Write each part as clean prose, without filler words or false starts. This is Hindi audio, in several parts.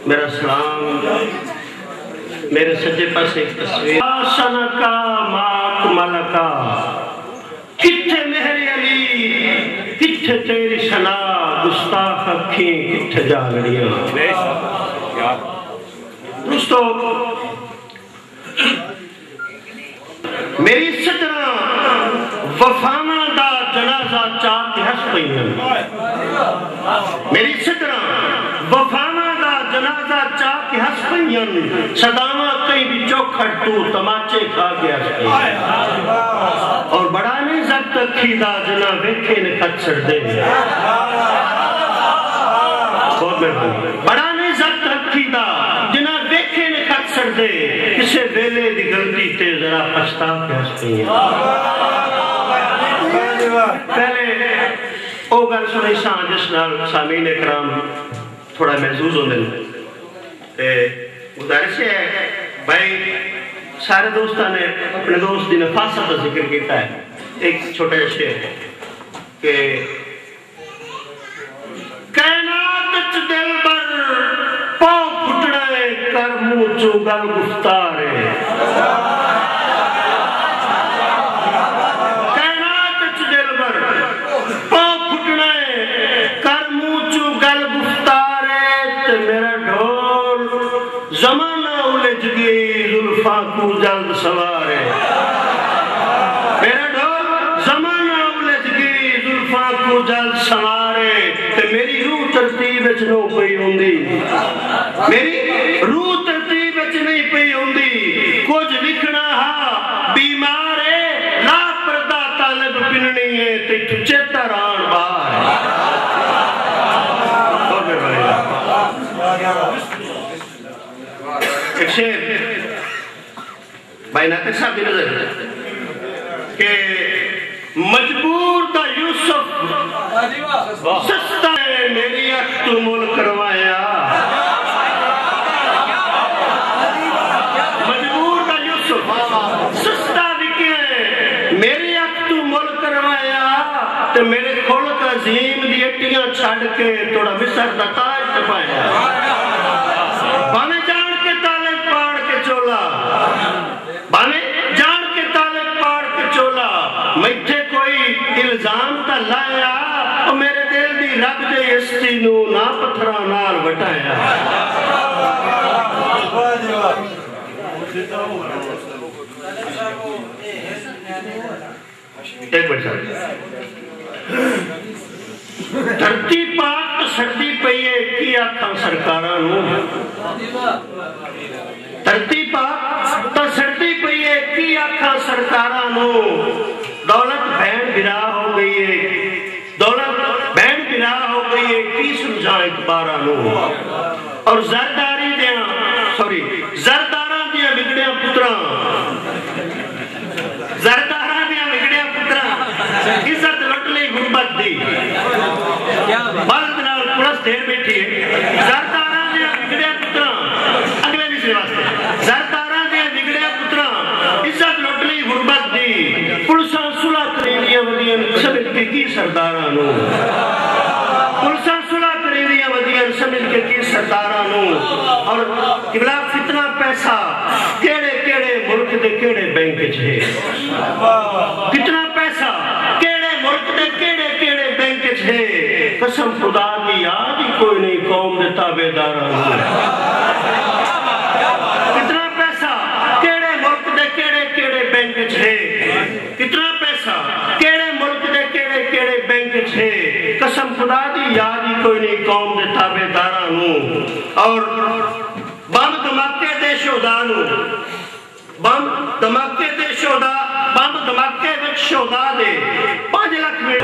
मेरा सलाम। मेरे सज्जे पास एक तस्वीर सनका माक मलका, किथे मेरे अली किथे तेरी सना, गुस्ताख अखी किथे जागड़ियां। दोस्तों, मेरी सजना वफाना दा जनाजा चाक हस पईयां। मेरी सजना वफाना दा जनाजा चाक हस पईयां। सदावा कई भी चौखट तू तमाचे खा के हस पईयां। और बड़ा नहीं जब्त अखी दा जना वेखे ने खत छड़ दे। बहुत मेहरबानी। बड़ा नहीं जब्त अखी दा जना वेखे ने खत छड़ दे। किसे वेले दी गलती ते जरा पछता के हस पईयां। पहले वो गल सुनी सा जिस नाल सामीन इकराम थोड़ा महसूस होंदे ते गुजारिश है भाई सारे दोस्तों ने अपने दोस्त की नफासत का जिक्र किया है। एक छोटा सा शेर के कायनात दिल पर पौ फुटना कर मुंह चो गल गुफ्तार है। जमाना उलझ गई जुल्फा को जल्द सवार है। मेरा ढोल जमाना उलझ गई जुल्फा को जल्द सवार है। ते मेरी रूह तरतीब विच नो पई हुंदी। मेरी रूह तरतीब विच नहीं पई हुंदी। कुछ लिखना हा बीमार है, लापरदा तालब पिननी है ते चेता रान बाहर है। एक शेर भाई नाते साहब की नजर के मजबूर दा यूसुफ सस्ता है मेरी अख तू मुल करवाया। मजबूर दा यूसुफ सस्ता विके मेरी अख तू मुल करवाया। ते मेरे खुल्क अजीम दी हट्टियां छड़ के थोड़ा मिसर दा ताज तपाया। भावे जान के ताले पाड़ के चोला, भावे जान के ताले पाड़ के चोला, मैथे कोई इल्जाम ता लाया। और मेरे दिल दी रब दे इश्क नू ना पत्थरां नाल वटाया। एक मिनट धरती पाक तो सर्दी पई है की आखा सरकारां नू। धरती पाक तो सर्दी पई है की आखा सरकारां नू। दौलत भैन बिरा हो गई है, दौलत भैन बिरा हो गई है की समझा इकबारां नू। और जरदारी दियां जरदारां दियां बिगड़िया पुत्रां, जरदारां दियां बिगड़िया पुत्रां इज्जत लुट लई गुरबत दी। बल्द नाल पुलिस ढेर बैठी है। जरदारां दियां बिगड़िया पुत्रां अगले भी वास्ते जरदारां दियां बिगड़िया पुत्रां इज्जत लुट लई गुरबत दी। पुलिसां सुलह करीदियां वदियां समझ के की सरदारां नू। पुलिसां सुलह करीदियां वदियां समझ के की सरदारां नू। और किबला कितना पैसा केड़े केड़े मुल्क दे केड़े बैंक च है। कितना पैसा केड़े मुल्क दे केड़े केड़े बैंक च है। कसम खुदा की याद ही कोई नहीं कौम दे ताबेदारां नू। कितना पैसा केड़े मुल्क दे केड़े केड़े बैंक च है। कितना पैसा केड़े मुल्क दे केड़े केड़े बैंक च है। कसम खुदा की याद ही कोई नहीं कौम दे ताबेदारां नू। और बम धमाके दे शोधा नू, बम धमाके दे शोधा, बम धमाके विच शोधा दे 5 लाख में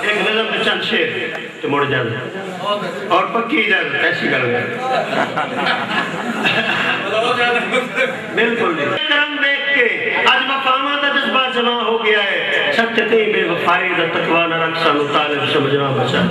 एक नजम के चंद शेर तो मुड़ जाए और पक्की इजाजत ऐसी गल बिल्कुल नहीं। करम देख के आज वफावा का जज्बा जमा हो गया है। सत्य कहीं बेवफाई दा तकवा न रख सानू तालिब समझना बचा।